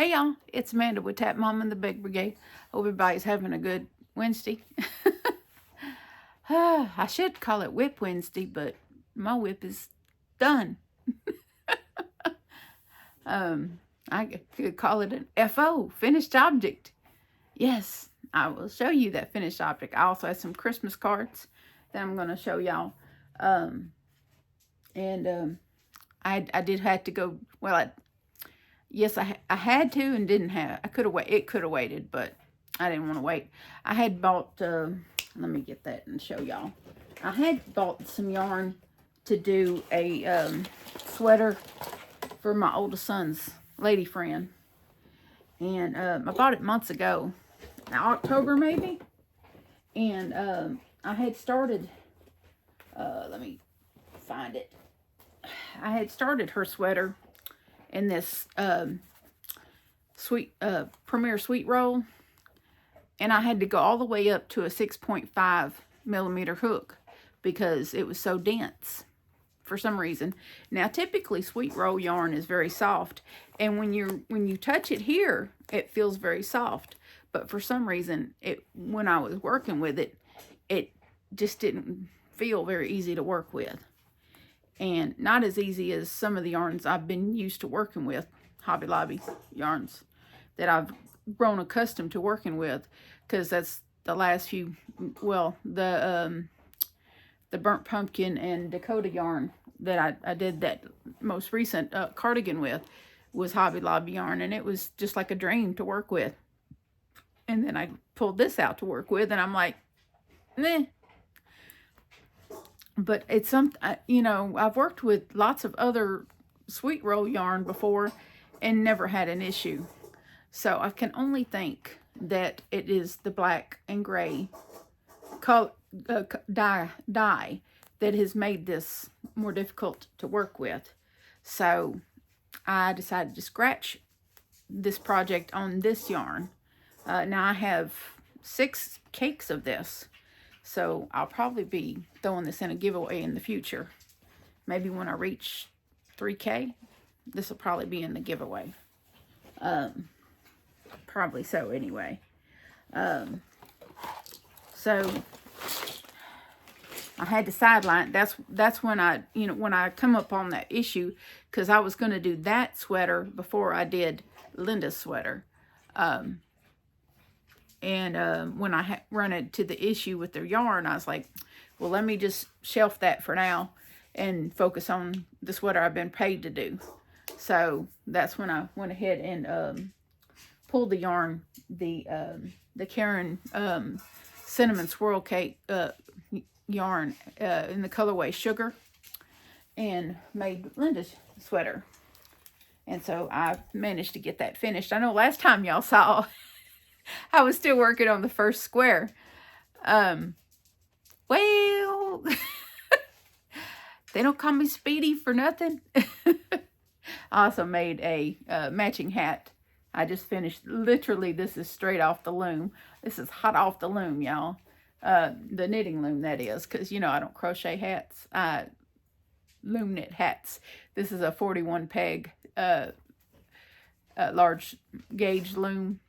Hey y'all, it's Amanda with Tap Mom and the Big Brigade. Hope everybody's having a good Wednesday. I should call it Whip Wednesday, but my whip is done. I could call it an FO, finished object. Yes, I will show you that finished object. I also have some Christmas cards that I'm going to show y'all. I did have to go, well, yes, I had to and didn't have. I could have waited. It could have waited, but I didn't want to wait. I had bought. Let me get that and show y'all. I had bought some yarn to do a sweater for my oldest son's lady friend, and I bought it months ago, October maybe, and I had started. Let me find it. I had started her sweater in this Premier Sweet Roll, and I had to go all the way up to a 6.5 millimeter hook because it was so dense for some reason. Now typically Sweet Roll yarn is very soft, and when you touch it here it feels very soft, but for some reason when I was working with it, it just didn't feel very easy to work with. And not as easy as some of the yarns I've been used to working with, Hobby Lobby yarns that I've grown accustomed to working with, because that's the last few, well, the burnt pumpkin and Dakota yarn that I did that most recent cardigan with was Hobby Lobby yarn, and it was just like a dream to work with. And then I pulled this out to work with, and I'm like, meh. But it's I've worked with lots of other Sweet Roll yarn before and never had an issue. So I can only think that it is the black and gray dye that has made this more difficult to work with. So I decided to scratch this project on this yarn. Now I have 6 cakes of this. So I'll probably be throwing this in a giveaway in the future. Maybe when I reach 3K, this will probably be in the giveaway. Probably so anyway. So I had to sideline. That's when when I come up on that issue, because I was going to do that sweater before I did Linda's sweater. When I run into the issue with their yarn, I was like, well, let me just shelf that for now and focus on the sweater I've been paid to do. So that's when I went ahead and pulled the yarn, the Karen Cinnamon Swirl Cake yarn in the colorway Sugar, and made Linda's sweater. And so I managed to get that finished. I know last time y'all saw I was still working on the first square. Well, they don't call me Speedy for nothing. I also made a matching hat. I just finished, literally, this is straight off the loom. This is hot off the loom, y'all. The knitting loom, that is, because, I don't crochet hats. I loom knit hats. This is a 41 peg large gauge loom.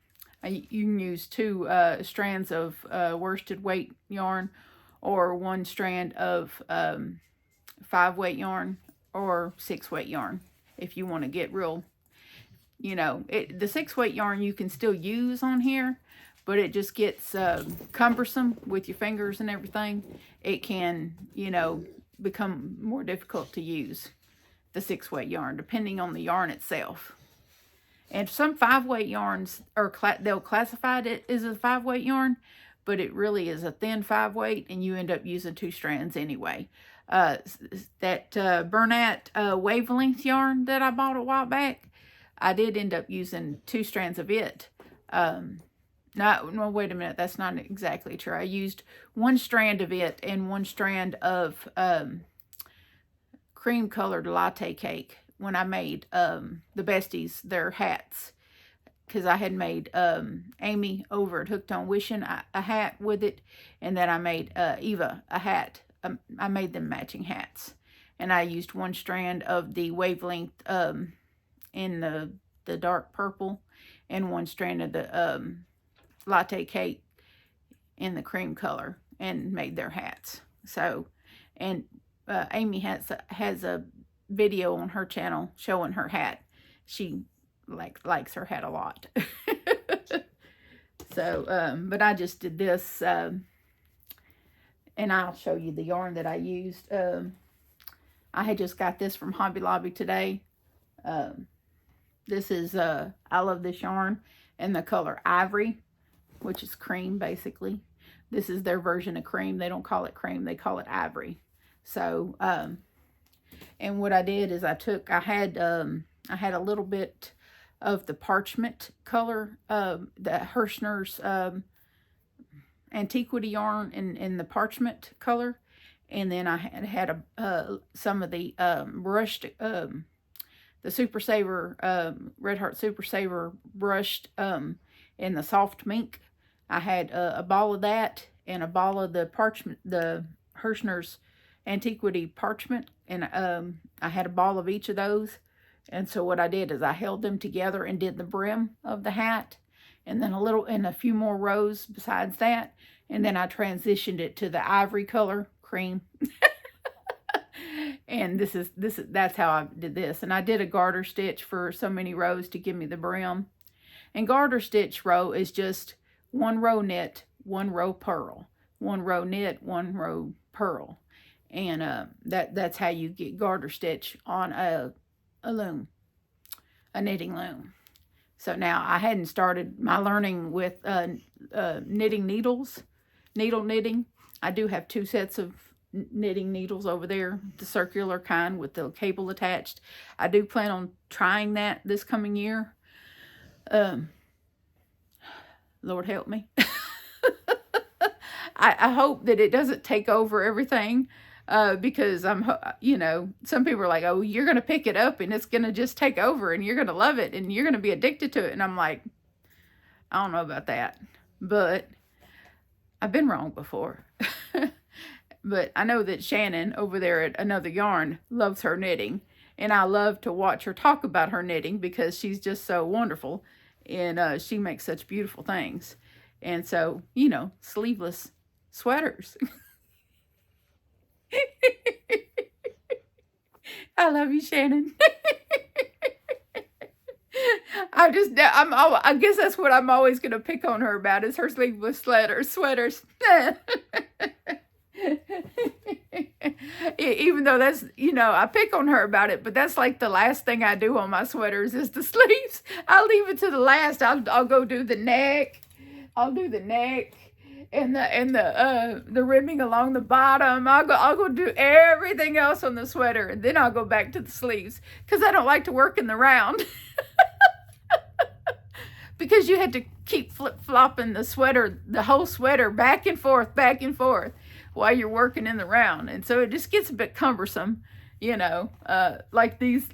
You can use 2 strands of worsted weight yarn, or 1 strand of 5 weight yarn, or 6 weight yarn if you want to get real. The 6 weight yarn you can still use on here, but it just gets cumbersome with your fingers and everything. It can, become more difficult to use, the 6 weight yarn, depending on the yarn itself. And some 5 weight yarns they'll classify it as a 5 weight yarn, but it really is a thin 5 weight, and you end up using 2 strands anyway. That Bernat wavelength yarn that I bought a while back, I did end up using 2 strands of it. No, wait a minute, that's not exactly true. I used 1 strand of it and 1 strand of cream colored latte cake when I made the besties their hats, because I had made Amy over at Hooked on Wishing a hat with it, and then I made Eva a hat. I made them matching hats, and I used 1 strand of the wavelength in the the dark purple, and one strand of the latte cake in the cream color, and made their hats. So, and Amy has a video on her channel showing her hat. She likes her hat a lot. So, but I just did this, and I'll show you the yarn that I used. I had just got this from Hobby Lobby today. This is, I love this yarn, and the color ivory, which is cream, basically. This is their version of cream. They don't call it cream, they call it ivory. So, and what I did is I had a little bit of the parchment color, the Hirschner's Antiquity yarn in the parchment color. And then I had some of the brushed, the Super Saver, Red Heart Super Saver brushed in the soft mink. I had a ball of that and a ball of the parchment, the Hirschner's Antiquity parchment, and I had a ball of each of those. And so what I did is I held them together and did the brim of the hat, and then a few more rows besides that, and then I transitioned it to the ivory color cream. And that's how I did this. And I did a garter stitch for so many rows to give me the brim. And garter stitch row is just 1 row knit, 1 row purl, 1 row knit, 1 row purl. And that's how you get garter stitch on a loom, a knitting loom. So now I hadn't started my learning with knitting needles, needle knitting. I do have 2 sets of knitting needles over there, the circular kind with the cable attached. I do plan on trying that this coming year. Lord help me. I hope that it doesn't take over everything, because some people are like, oh, you're going to pick it up and it's going to just take over and you're going to love it and you're going to be addicted to it. And I'm like, I don't know about that, but I've been wrong before. But I know that Shannon over there at Another Yarn loves her knitting, and I love to watch her talk about her knitting because she's just so wonderful, and she makes such beautiful things. And so, sleeveless sweaters. I love you, Shannon. I guess that's what I'm always going to pick on her about, is her sleeveless sweaters. Even though that's, I pick on her about it, but that's like the last thing I do on my sweaters is the sleeves. I'll leave it to the last. I'll go do the neck. I'll do the neck and the ribbing along the bottom. I'll go do everything else on the sweater, and then I'll go back to the sleeves because I don't like to work in the round. Because you had to keep flip-flopping the sweater, the whole sweater, back and forth while you're working in the round. And so it just gets a bit cumbersome, like these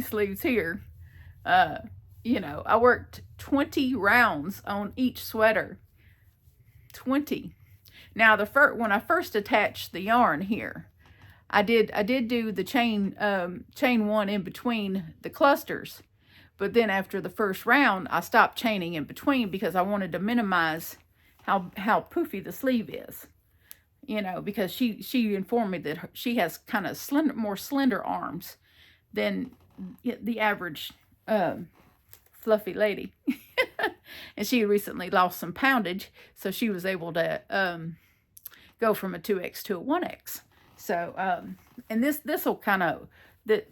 sleeves here. I worked 20 rounds on each sweater. 20. Now when I first attached the yarn here, I did do the chain one in between the clusters. But then after the first round, I stopped chaining in between because I wanted to minimize how poofy the sleeve is. Because she informed me that she has kind of more slender arms than the average fluffy lady. And she recently lost some poundage, so she was able to go from a 2X to a 1X. So, and this will kind of,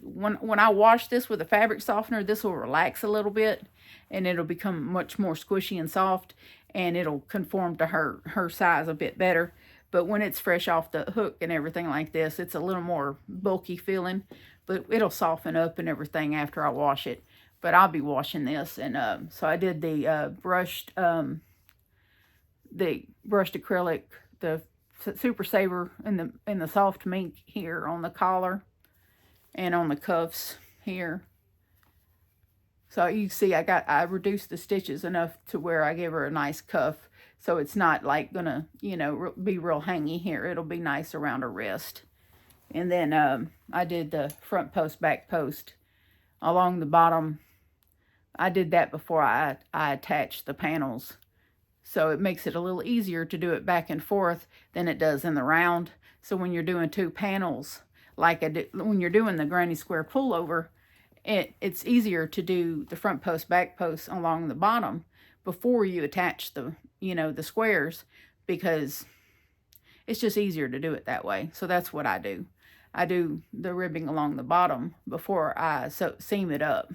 when I wash this with a fabric softener, this will relax a little bit, and it'll become much more squishy and soft, and it'll conform to her size a bit better. But when it's fresh off the hook and everything like this, it's a little more bulky feeling, but it'll soften up and everything after I wash it. But I'll be washing this, and so I did the brushed acrylic, the Super Saver in the soft mink here on the collar and on the cuffs here. So you see I reduced the stitches enough to where I gave her a nice cuff, so it's not like gonna be real hangy here. It'll be nice around her wrist. And then I did the front post, back post along the bottom I did that before I attached the panels. So it makes it a little easier to do it back and forth than it does in the round. So when you're doing 2 panels, like when you're doing the granny square pullover, it's easier to do the front post, back post along the bottom before you attach the, the squares, because it's just easier to do it that way. So that's what I do. I do the ribbing along the bottom before I seam it up.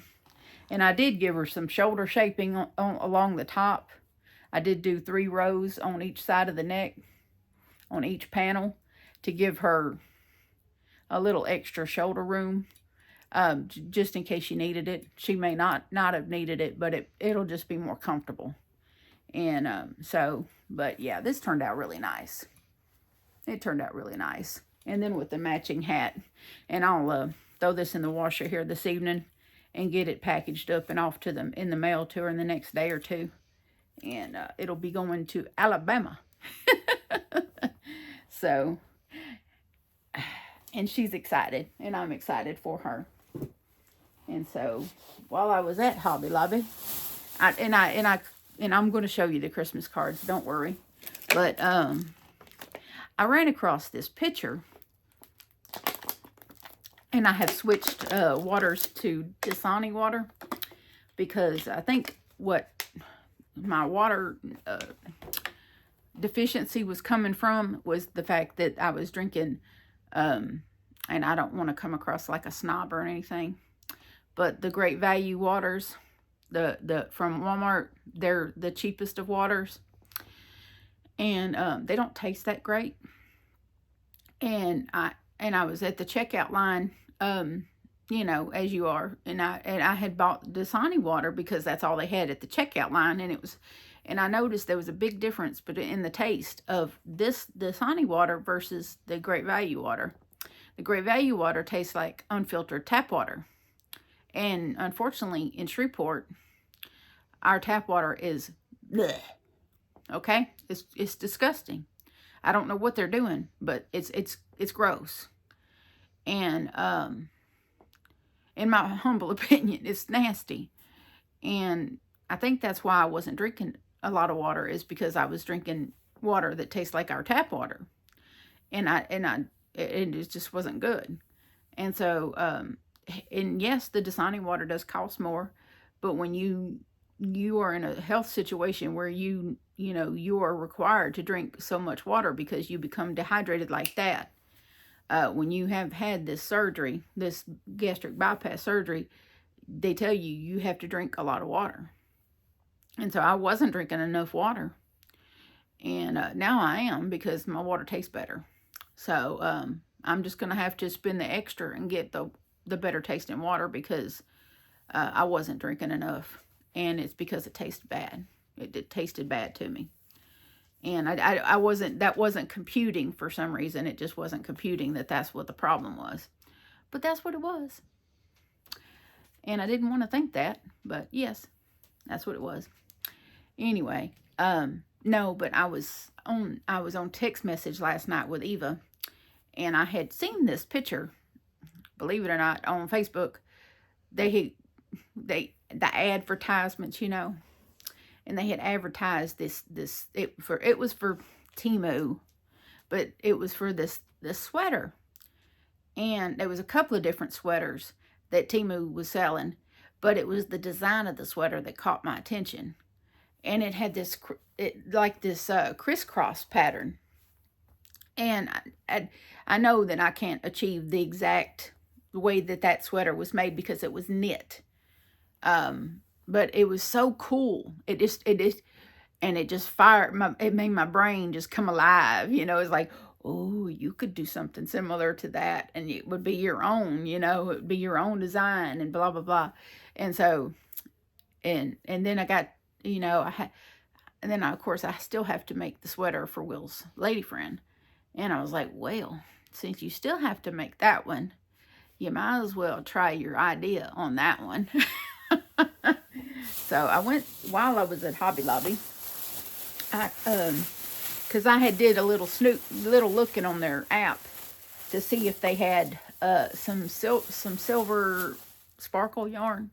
And I did give her some shoulder shaping along the top. I did do 3 rows on each side of the neck, on each panel, to give her a little extra shoulder room, just in case she needed it. She may not have needed it, but it'll just be more comfortable. And but yeah, this turned out really nice. It turned out really nice. And then with the matching hat, and I'll throw this in the washer here this evening and get it packaged up and off to them in the mail to her in the next day or two. And it'll be going to Alabama. So, and she's excited, and I'm excited for her. And so, while I was at Hobby Lobby, I'm going to show you the Christmas cards. Don't worry. But I ran across this picture, and I have switched waters to Dasani water, because I think what my water deficiency was coming from was the fact that I was drinking, and I don't want to come across like a snob or anything, but the Great Value waters, the from Walmart, they're the cheapest of waters, and they don't taste that great. And I was at the checkout line, as you are, and I had bought Dasani water because that's all they had at the checkout line, and I noticed there was a big difference in the taste of this Dasani water versus the Great Value water. The Great Value water tastes like unfiltered tap water, and unfortunately in Shreveport, our tap water is bleh. Okay, it's disgusting. I don't know what they're doing, but it's gross. And in my humble opinion, it's nasty. And I think that's why I wasn't drinking a lot of water, is because I was drinking water that tastes like our tap water. And it just wasn't good. And so and yes, the Dasani water does cost more, but when you are in a health situation where you are required to drink so much water because you become dehydrated like that, when you have had this surgery, this gastric bypass surgery, they tell you have to drink a lot of water. And so I wasn't drinking enough water, and now I am, because my water tastes better. So I'm just gonna have to spend the extra and get the better tasting water, because I wasn't drinking enough. And it's because it tasted bad. It tasted bad to me. And that wasn't computing for some reason. It just wasn't computing that that's what the problem was. But that's what it was. And I didn't want to think that, but yes, that's what it was. Anyway, no, but I was on text message last night with Eva, and I had seen this picture, believe it or not, on Facebook. The advertisements, and they had advertised it was for Temu, but it was for this sweater. And there was a couple of different sweaters that Temu was selling, but it was the design of the sweater that caught my attention. And it had this crisscross pattern. And I know that I can't achieve the exact way that sweater was made, because it was knit. But it was so cool. It just it made my brain just come alive. It's like, oh, you could do something similar to that, and it would be your own, it would be your own design, and blah, blah, blah. And so, and then I got, and then of course I still have to make the sweater for Will's lady friend. And I was like, well, since you still have to make that one, you might as well try your idea on that one. So I went, while I was at Hobby Lobby, because I had did a little looking on their app to see if they had some silver sparkle yarn,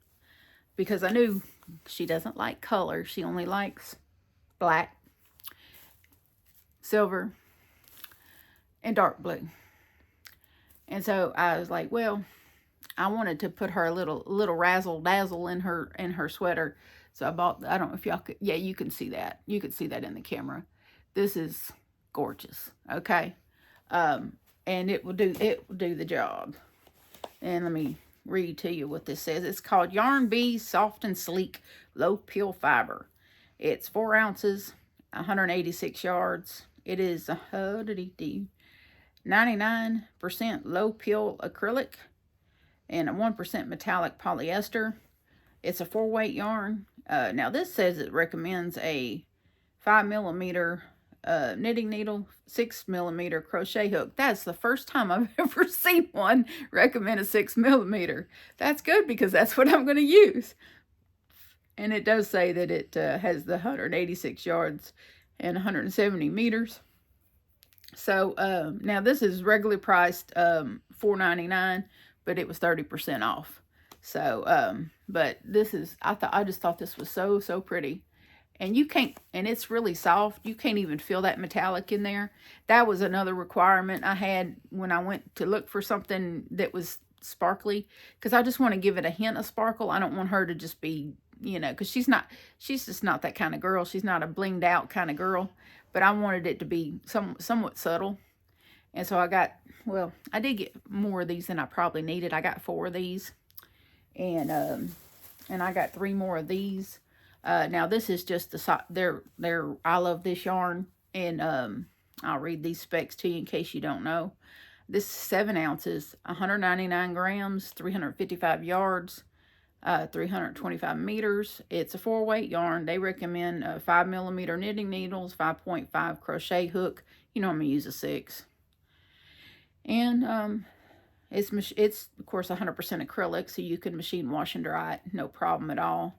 because I knew She doesn't like color. She only likes black, silver, and dark blue. And so I was like, well, I wanted to put her a little razzle dazzle in her sweater. So I bought, I don't know if y'all could, yeah, you can see that. You can see that in the camera. This is gorgeous. Okay. And it will do the job. And let me read to you what this says. It's called Yarn Bee Soft and Sleek Low Peel Fiber. It's 4 ounces, 186 yards. It is 99% low peel acrylic and a 1% metallic polyester. It's a 4-weight yarn. Now this says it recommends a 5mm knitting needle, 6mm crochet hook. That's the first time I've ever seen one recommend a 6mm. That's good because that's what I'm going to use. And it does say that it has the 186 yards and 170 meters. So now this is regularly priced $4.99, but it was 30% off. So but this is, I just thought this was so pretty. And you can't, and it's really soft. You can't even feel that metallic in there. That was another requirement I had when I went to look for something that was sparkly, because I just want to give it a hint of sparkle. I don't want her to just be, you know, because she's just not that kind of girl. She's not a blinged out kind of girl, but I wanted it to be somewhat subtle. And so I got, well, I did get more of these than I probably needed. I got 4 of these, and I got 3 more of these. Now this is just the I love this yarn, and I'll read these specs to you in case you don't know. This is 7 ounces, 199 grams, 355 yards, 325 meters. It's a 4-weight yarn. They recommend 5mm knitting needles, 5.5 crochet hook. You know I'm gonna use a 6. And it's of course 100% acrylic, so you can machine wash and dry it, no problem at all.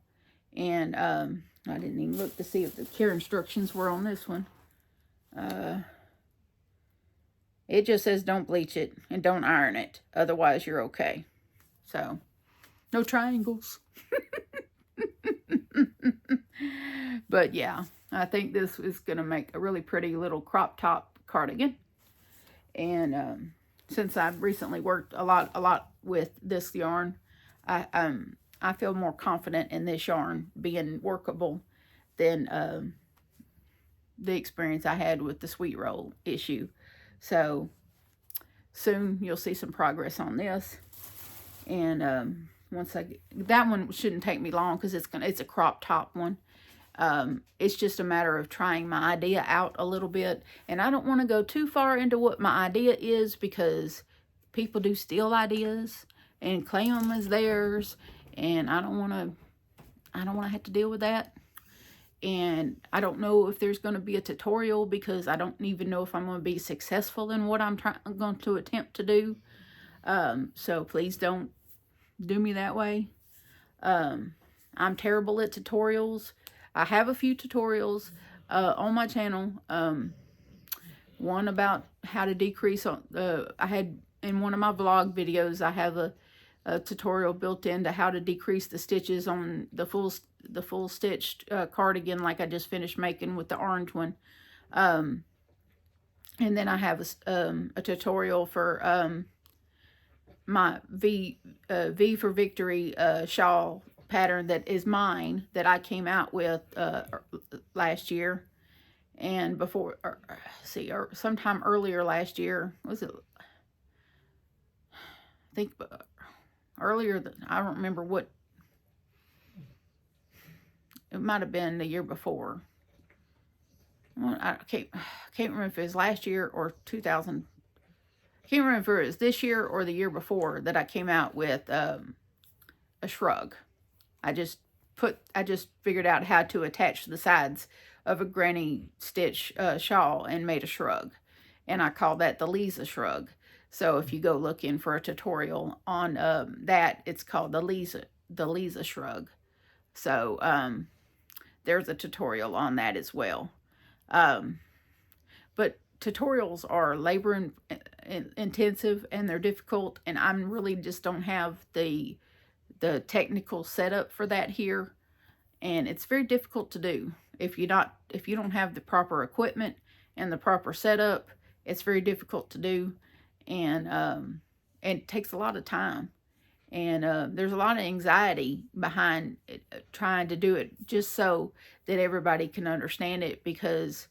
And I didn't even look to see if the care instructions were on this one. It just says don't bleach it and don't iron it, otherwise you're okay. So no triangles. But yeah, I think this is going to make a really pretty little crop top cardigan. And since I've recently worked a lot with this yarn, I feel more confident in this yarn being workable than the experience I had with the sweet roll issue. So soon you'll see some progress on this. And that one shouldn't take me long because it's a crop top one. It's just a matter of trying my idea out a little bit. And I don't want to go too far into what my idea is, because people do steal ideas and claim them as theirs. And I don't want to have to deal with that. And I don't know if there's going to be a tutorial, because I don't even know if I'm going to be successful in what I'm going to attempt to do. So please don't do me that way. I'm terrible at tutorials. I have a few tutorials on my channel. One about how to decrease on I had in one of my vlog videos, I have a tutorial built into how to decrease the stitches on the full stitched cardigan, like I just finished making with the orange one. And then I have a tutorial for my V for Victory shawl pattern that is mine, that I came out with last year. And before, sometime earlier last year, was it? I think earlier, I don't remember what, it might have been the year before. Well, I can't remember if it was last year or 2000. I can't remember if it was this year or the year before that I came out with a shrug. I just figured out how to attach the sides of a granny stitch shawl and made a shrug. And I call that the Lisa shrug. So if you go looking for a tutorial on that, it's called the Lisa shrug. So there's a tutorial on that as well. But tutorials are labor intensive, and they're difficult, and I really just don't have the technical setup for that here. And it's very difficult to do. If you don't have the proper equipment and the proper setup, it's very difficult to do. And it takes a lot of time. And there's a lot of anxiety behind it, trying to do it just so that everybody can understand it, because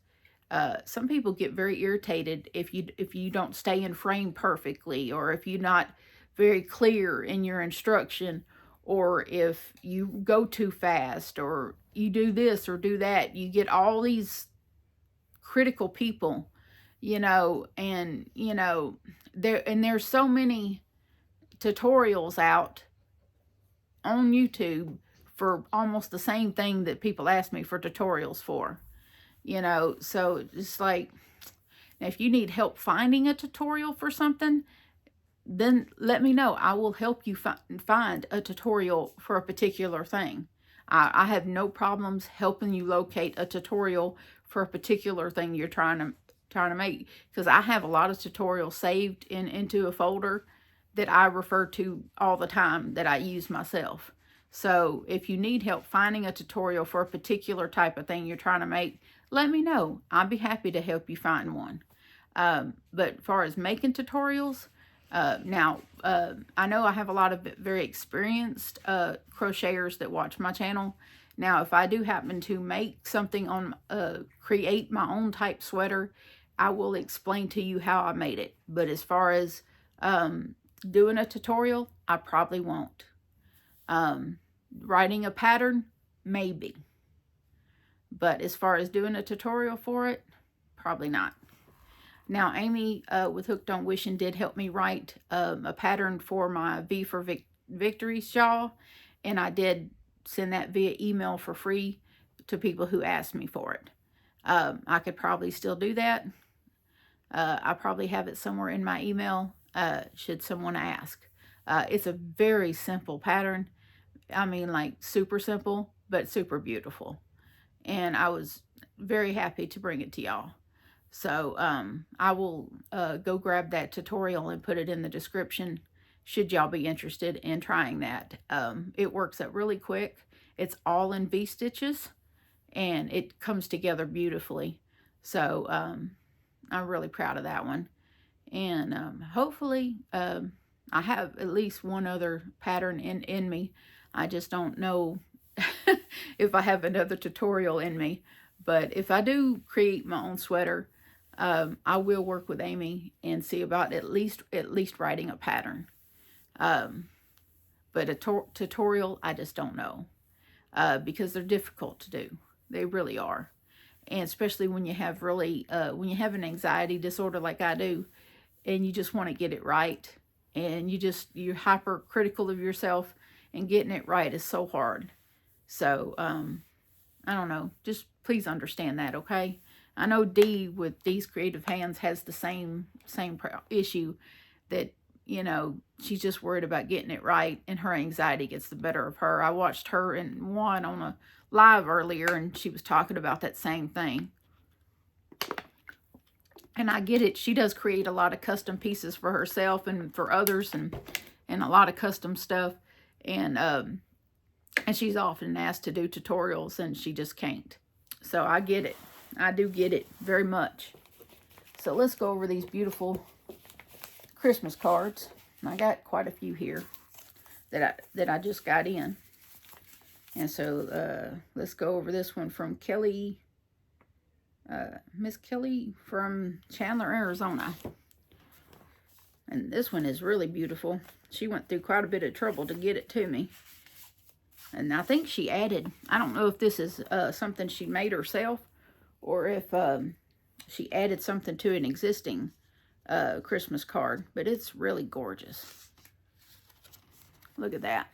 some people get very irritated if you don't stay in frame perfectly, or if you're not very clear in your instruction, or if you go too fast, or you do this or do that. You get all these critical people, and there's so many tutorials out on YouTube for almost the same thing that people ask me for tutorials for. So it's like, if you need help finding a tutorial for something, then let me know. I will help you find a tutorial for a particular thing. I have no problems helping you locate a tutorial for a particular thing you're trying to make, because I have a lot of tutorials saved into a folder that I refer to all the time, that I use myself. So if you need help finding a tutorial for a particular type of thing you're trying to make, let me know. I'd be happy to help you find one. But as far as making tutorials, now, I know I have a lot of very experienced crocheters that watch my channel. Now, if I do happen to make something create my own type sweater, I will explain to you how I made it. But as far as doing a tutorial, I probably won't. Writing a pattern, maybe. But as far as doing a tutorial for it, probably not. Now, Amy with Hooked on Wishing did help me write a pattern for my V for Victory shawl, and I did send that via email for free to people who asked me for it. I could probably still do that. I probably have it somewhere in my email should someone ask. It's a very simple pattern. I mean, like super simple, but super beautiful. And I was very happy to bring it to y'all. So I will go grab that tutorial and put it in the description should y'all be interested in trying that. It works out really quick. It's all in V-stitches, and it comes together beautifully. So I'm really proud of that one. And hopefully I have at least one other pattern in me. I just don't know if I have another tutorial in me. But if I do create my own sweater, I will work with Amy and see about at least writing a pattern. But a tutorial, I just don't know, because they're difficult to do. They really are. And especially when you have when you have an anxiety disorder like I do, and you just want to get it right, and you're hypercritical of yourself, and getting it right is so hard. So I don't know. Just please understand that, okay? I know Dee with Dee's Creative Hands has the same issue, that, she's just worried about getting it right, and her anxiety gets the better of her. I watched her in one on a live earlier, and she was talking about that same thing. And I get it. She does create a lot of custom pieces for herself and for others, and a lot of custom stuff. And she's often asked to do tutorials, and she just can't. So I get it. I do get it very much. So let's go over these beautiful Christmas cards. And I got quite a few here that I just got in. And so let's go over this one from Kelly, Miss Kelly from Chandler, Arizona. And this one is really beautiful. She went through quite a bit of trouble to get it to me. And I think she added, I don't know if this is something she made herself, or if she added something to an existing Christmas card. But it's really gorgeous. Look at that.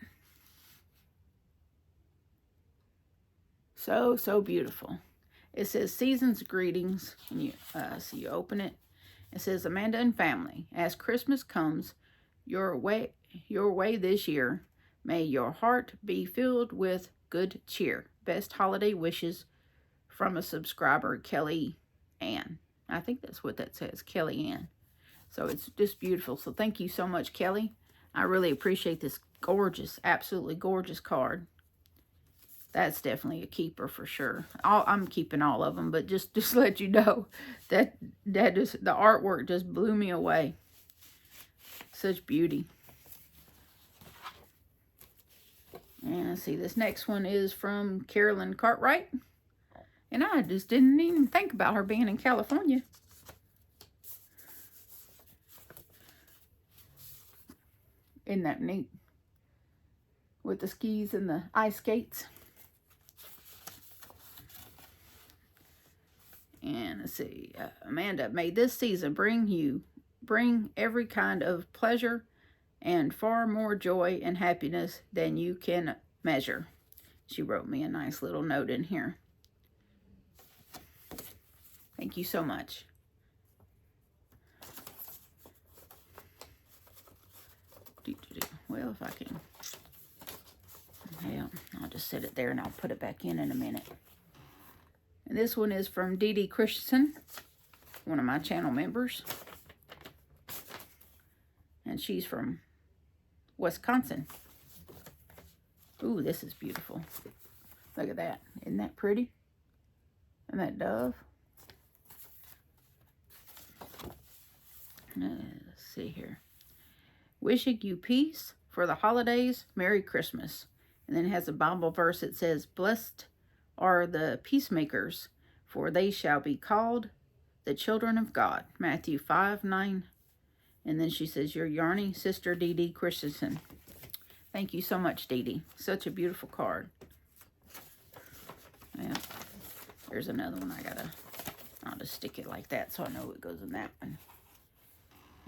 So, so beautiful. It says, Season's Greetings. And you, so you open it. It says, Amanda and family, as Christmas comes your way this year, may your heart be filled with good cheer. Best holiday wishes from a subscriber, Kelly Ann. I think that's what that says, Kelly Ann. So it's just beautiful. So thank you so much, Kelly. I really appreciate this gorgeous, absolutely gorgeous card. That's definitely a keeper for sure. I'm keeping all of them, but just let you know that just the artwork just blew me away. Such beauty. And let's see, this next one is from Carolyn Cartwright. And I just didn't even think about her being in California. Isn't that neat? With the skis and the ice skates. And let's see, Amanda, may this season bring every kind of pleasure and far more joy and happiness than you can measure. She wrote me a nice little note in here. Thank you so much. Well, if I can, well, I'll just set it there and I'll put it back in a minute. And this one is from Dee Dee Christensen, one of my channel members. And she's from Wisconsin. Ooh, this is beautiful. Look at that. Isn't that pretty? And that dove. Let's see here. Wishing you peace for the holidays. Merry Christmas. And then it has a Bible verse that says, blessed are the peacemakers, for they shall be called the children of God. Matthew 5:9. And then she says, your yarny sister, Dee Dee Christensen. Thank you so much, Dee Dee. Such a beautiful card. Yeah. There's another one I'll just stick it like that so I know it goes in that one.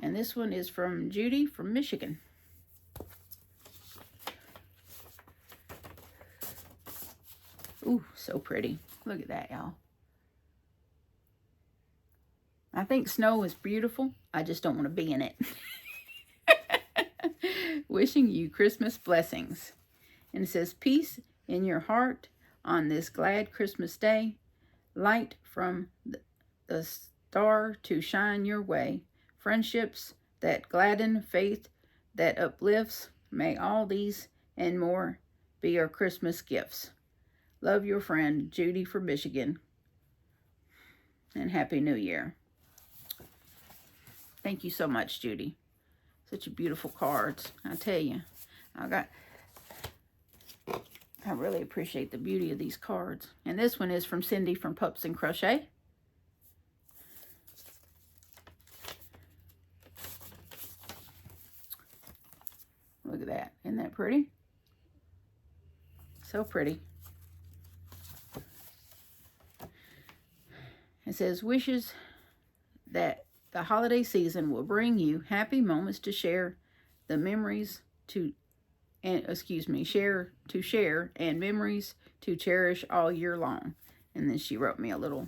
And this one is from Judy from Michigan. Ooh, so pretty. Look at that, y'all. I think snow is beautiful. I just don't want to be in it. Wishing you Christmas blessings. And it says, peace in your heart on this glad Christmas day. Light from the star to shine your way. Friendships that gladden, faith that uplifts. May all these and more be your Christmas gifts. Love, your friend, Judy from Michigan. And Happy New Year. Thank you so much, Judy. Such a beautiful cards. I tell you, I really appreciate the beauty of these cards. And this one is from Cindy from Pups and Crochet. Look at that. Isn't that pretty? So pretty. It says, wishes that the holiday season will bring you happy moments to share, the memories share and memories to cherish all year long. And then she wrote me a little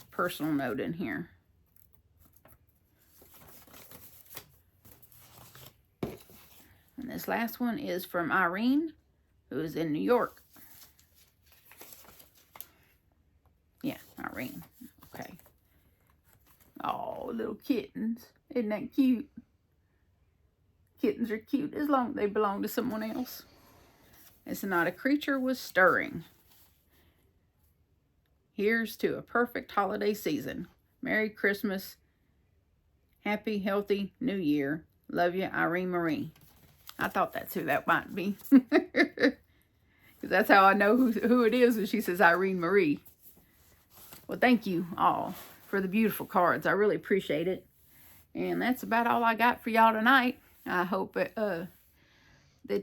personal note in here. And this last one is from Irene, who is in New York. Yeah, Irene. Okay. Oh, little kittens. Isn't that cute? Kittens are cute as long as they belong to someone else. It's not a creature was stirring. Here's to a perfect holiday season. Merry Christmas. Happy, healthy New Year. Love you, Irene Marie. I thought that's who that might be. Because that's how I know who it is when she says Irene Marie. Well, thank you all for the beautiful cards. I really appreciate it. And that's about all I got for y'all tonight. I hope that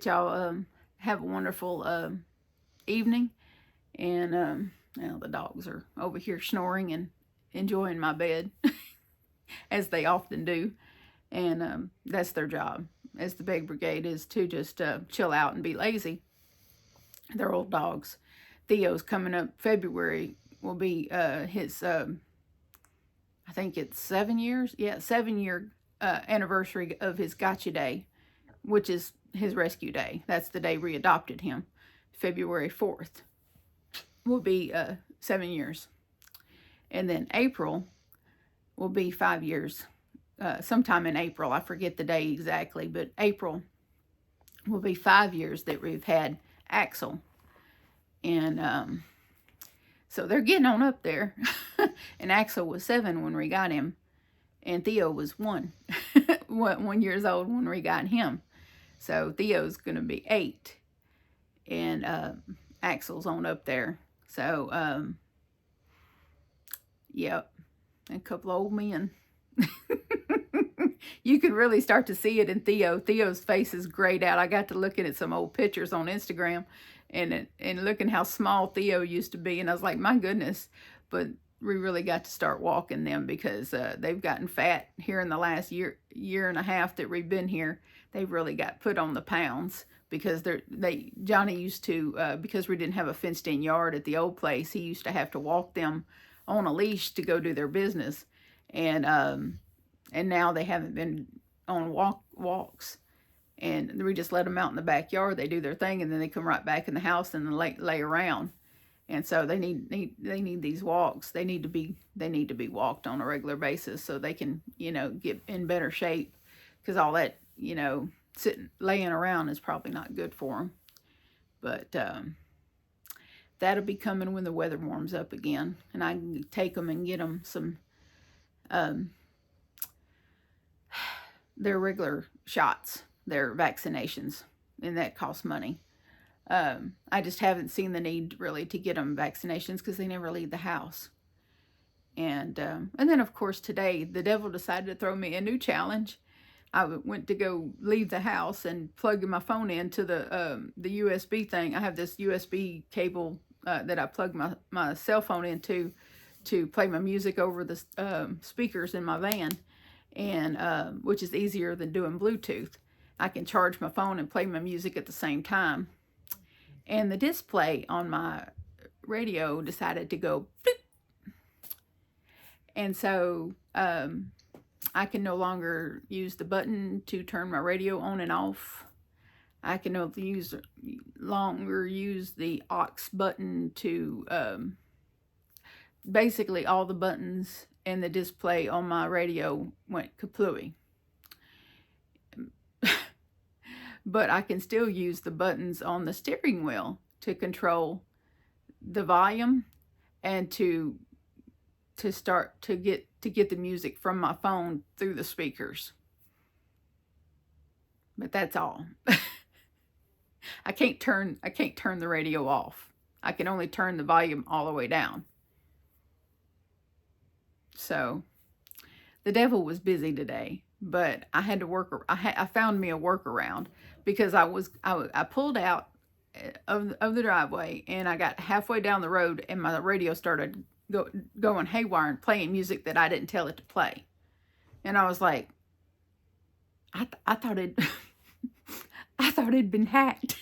y'all have a wonderful evening. And well, the dogs are over here snoring and enjoying my bed, as they often do. And that's their job, as the Beg Brigade, is to just chill out and be lazy. They're old dogs. Theo's coming up February will be his, I think it's 7 years. Yeah, 7-year anniversary of his gotcha day, which is his rescue day. That's the day we adopted him. February 4th will be 7 years. And then April will be 5 years. Sometime in April, I forget the day exactly, but April will be 5 years that we've had Axel. And so they're getting on up there. And Axel was 7 when we got him. And Theo was 1, 1 years old when we got him. So Theo's going to be 8. And Axel's on up there. So, yep. A couple of old men. You can really start to see it in Theo. Theo's face is grayed out. I got to looking at some old pictures on Instagram and looking how small Theo used to be. And I was like, my goodness. But we really got to start walking them because they've gotten fat here in the last year and a half that we've been here. They've really got put on the pounds because Johnny used to, because we didn't have a fenced in yard at the old place, he used to have to walk them on a leash to go do their business. And now they haven't been on walks. And we just let them out in the backyard. They do their thing, and then they come right back in the house and lay around. And so they need these walks. They need to be walked on a regular basis so they can, get in better shape. Because all that, laying around is probably not good for them. But that'll be coming when the weather warms up again. And I can take them and get them some their regular shots, their vaccinations, and that costs money. I just haven't seen the need really to get them vaccinations because they never leave the house. And then of course today the devil decided to throw me a new challenge. I went to go leave the house and plug my phone into the USB thing. I have this USB cable that I plug my cell phone into to play my music over the speakers in my van. And which is easier than doing Bluetooth. I can charge my phone and play my music at the same time. And the display on my radio decided to go bloop. And so I can no longer use the button to turn my radio on and off. I can no longer use the aux button to basically all the buttons and the display on my radio went kaplooey. But I can still use the buttons on the steering wheel to control the volume and to start to get the music from my phone through the speakers. But that's all. I can't turn the radio off. I can only turn the volume all the way down. So the devil was busy today, but I had to work. I found me a workaround because I pulled out of the driveway and I got halfway down the road and my radio started going haywire and playing music that I didn't tell it to play. And I was like, I thought it'd been hacked.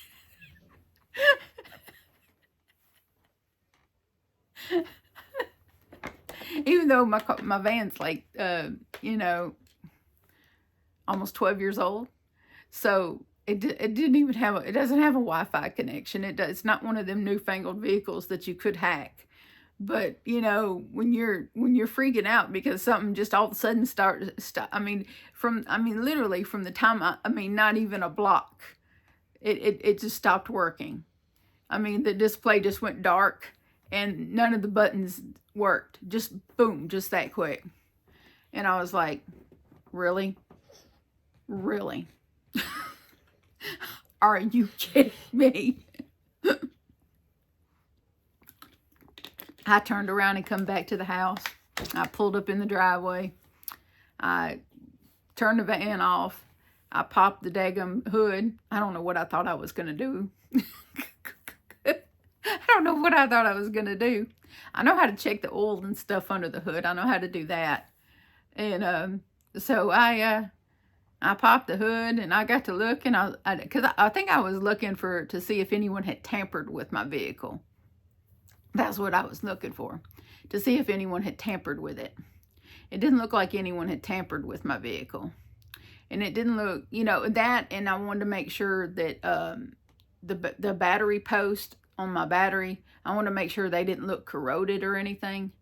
Even though my van's like, almost 12 years old. So it doesn't have a Wi-Fi connection. It's not one of them newfangled vehicles that you could hack. But, when you're freaking out because something just all of a sudden literally from the time, not even a block, it just stopped working. The display just went dark and none of the buttons worked. Just boom, just that quick. And I was like, really? Really? Are you kidding me? I turned around and come back to the house. I pulled up in the driveway. I turned the van off. I popped the daggum hood. I don't know what I thought I was going to do. I don't know what I thought I was going to do. I know how to check the oil and stuff under the hood. I know how to do that. And so I popped the hood and I got to look, and because I think I was looking to see if anyone had tampered with my vehicle. That's what I was looking for, to see if anyone had tampered with it. It didn't look like anyone had tampered with my vehicle. And it didn't look, that, and I wanted to make sure that the battery post on my battery, I wanted to make sure they didn't look corroded or anything,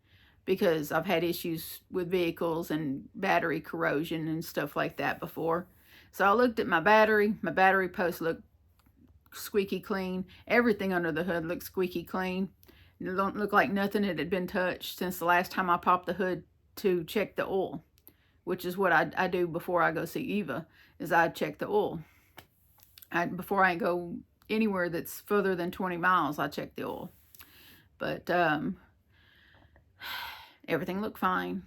because I've had issues with vehicles and battery corrosion and stuff like that before. So I looked at my battery post looked squeaky clean. Everything under the hood looks squeaky clean. It don't look like nothing had been touched since the last time I popped the hood to check the oil, which is what I do before I go see Eva, is I check the oil. Before I go anywhere that's further than 20 miles, I check the oil. But everything looked fine.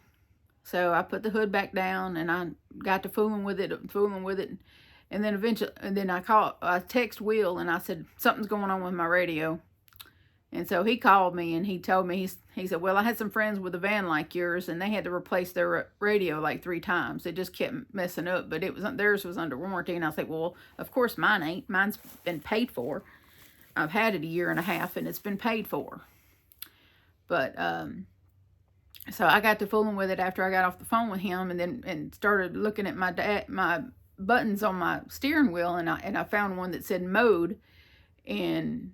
So I put the hood back down, and I got to fooling with it. And then eventually, I text Will, and I said, something's going on with my radio. And so he called me, and he told me, he said, well, I had some friends with a van like yours, and they had to replace their radio like 3 times. It just kept messing up, but theirs was under warranty. And I said, well, of course mine ain't. Mine's been paid for. I've had it a year and a half, and it's been paid for. But so I got to fooling with it after I got off the phone with him, and started looking at my buttons on my steering wheel, and I found one that said mode, and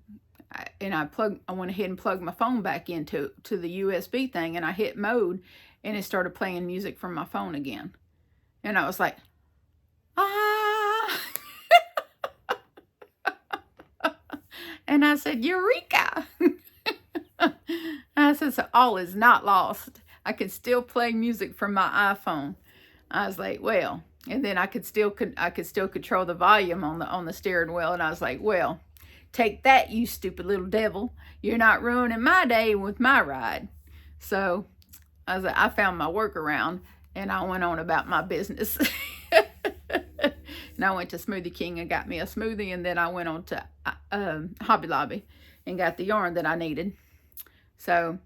I went ahead and plugged my phone back into the USB thing, and I hit mode, and it started playing music from my phone again. And I was like, ah. And I said, Eureka. I said, so all is not lost. I could still play music from my iPhone. I was like, well, and then I could still control the volume on the steering wheel. And I was like, well, take that, you stupid little devil. You're not ruining my day with my ride. So I was like, I found my workaround, and I went on about my business. And I went to Smoothie King and got me a smoothie, and then I went on to Hobby Lobby and got the yarn that I needed. So,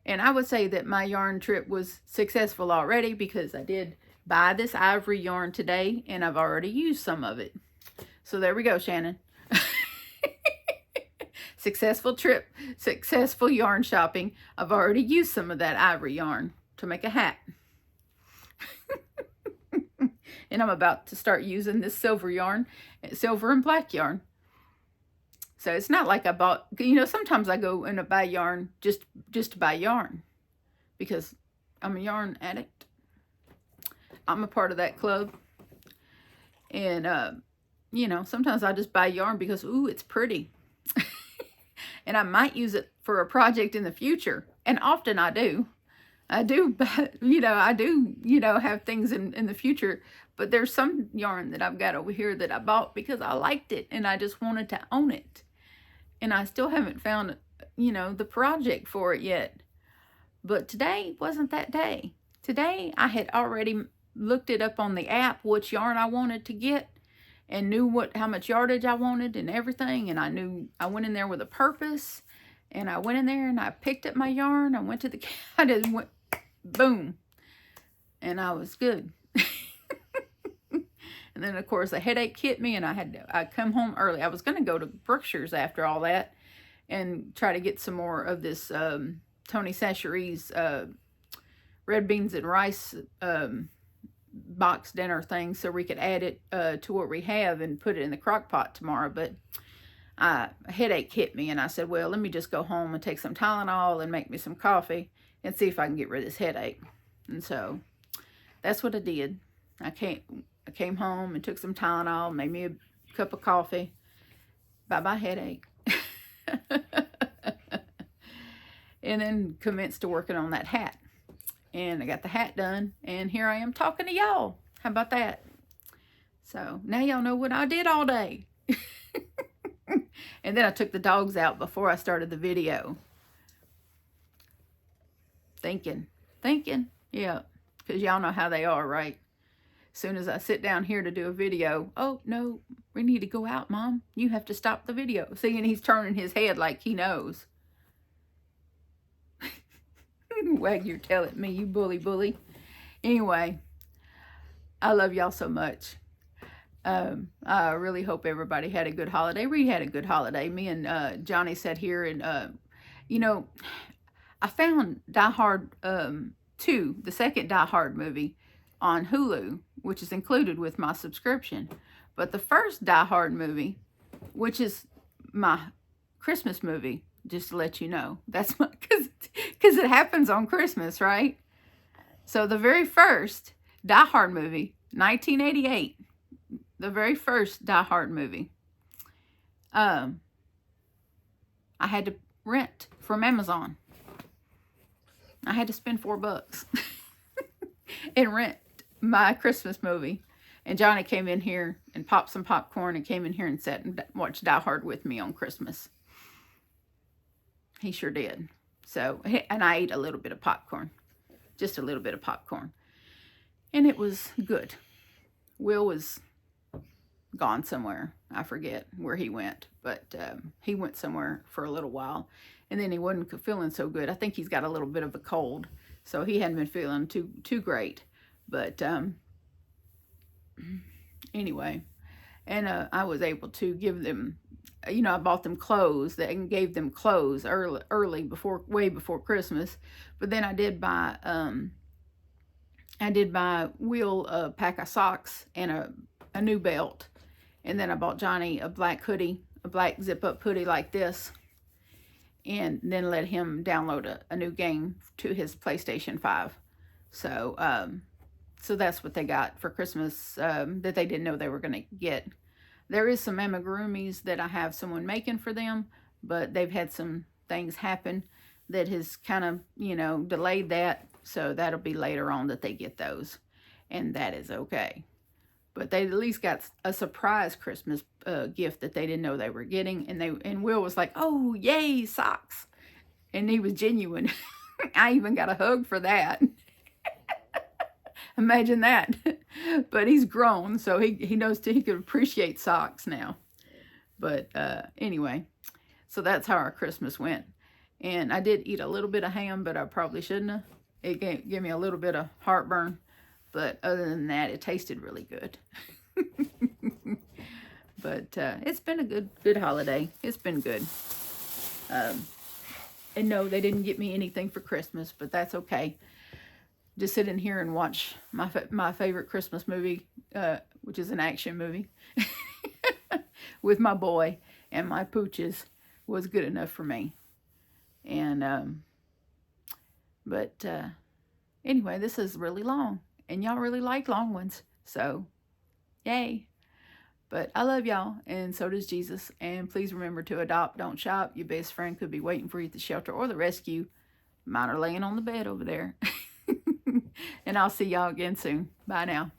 and I would say that my yarn trip was successful already, because I did buy this ivory yarn today, and I've already used some of it. So there we go, Shannon. Successful trip, successful yarn shopping. I've already used some of that ivory yarn to make a hat. And I'm about to start using this silver yarn, silver and black yarn. So it's not like I bought, sometimes I go and I buy yarn just to buy yarn, because I'm a yarn addict. I'm a part of that club. And, sometimes I just buy yarn because, ooh, it's pretty. And I might use it for a project in the future. And often I do. I do have things in the future. But there's some yarn that I've got over here that I bought because I liked it and I just wanted to own it. And I still haven't found, the project for it yet. But today wasn't that day. Today I had already looked it up on the app, which yarn I wanted to get, and knew how much yardage I wanted and everything. And I went in there with a purpose. And I went in there and I picked up my yarn. I went to the, I just went, boom. And I was good. And then, of course, a headache hit me, and I come home early. I was going to go to Brookshire's after all that and try to get some more of this Tony Chachere's red beans and rice box dinner thing, so we could add it to what we have and put it in the crock pot tomorrow. But a headache hit me, and I said, well, let me just go home and take some Tylenol and make me some coffee and see if I can get rid of this headache. And so that's what I did. I came home and took some Tylenol, made me a cup of coffee. Bye-bye headache. And then commenced to working on that hat. And I got the hat done, and here I am talking to y'all. How about that? So now y'all know what I did all day. And then I took the dogs out before I started the video. Thinking. Yeah, because y'all know how they are, right? As soon as I sit down here to do a video, oh, no, we need to go out, Mom. You have to stop the video. See, and he's turning his head like he knows. Wag your tail at me, you bully. Anyway, I love y'all so much. I really hope everybody had a good holiday. We had a good holiday. Me and Johnny sat here and, I found Die Hard 2, the second Die Hard movie, on Hulu, which is included with my subscription. But the first Die Hard movie, which is my Christmas movie, just to let you know, that's my, because it happens on Christmas, right? So the very first Die Hard movie, 1988, the very first Die Hard movie, I had to rent from Amazon. I had to spend $4 and rent my Christmas movie. And Johnny came in here and popped some popcorn and came in here and sat and watched Die Hard with me on Christmas. He sure did. So, and I ate a little bit of popcorn. Just a little bit of popcorn. And it was good. Will was gone somewhere. I forget where he went. But he went somewhere for a little while. And then he wasn't feeling so good. I think he's got a little bit of a cold. So he hadn't been feeling too great. But anyway. And I was able to give them, you know, I bought them clothes and gave them clothes early way before Christmas. But then I did buy Will a pack of socks and a new belt. And then I bought Johnny a black hoodie, a black zip-up hoodie like this. And then let him download a new game to his PlayStation 5. So, so that's what they got for Christmas that they didn't know they were going to get. There is some amigurumis that I have someone making for them, but they've had some things happen that has kind of, you know, delayed that. So that'll be later on that they get those. And that is okay. But they at least got a surprise Christmas gift that they didn't know they were getting. And Will was like, oh, yay, socks. And he was genuine. I even got a hug for that. Imagine that. But he's grown, so he knows he could appreciate socks now. But anyway, so that's how our Christmas went. And I did eat a little bit of ham, but I probably shouldn't have. It gave me a little bit of heartburn. But other than that, it tasted really good. But it's been a good holiday. It's been good. And no, they didn't get me anything for Christmas, but that's okay. Just sit in here and watch my favorite Christmas movie, which is an action movie, with my boy and my pooches was good enough for me. And, but anyway, this is really long. And y'all really like long ones. So, yay. But I love y'all, and so does Jesus. And please remember to adopt, don't shop. Your best friend could be waiting for you at the shelter or the rescue. Mine are laying on the bed over there. And I'll see y'all again soon. Bye now.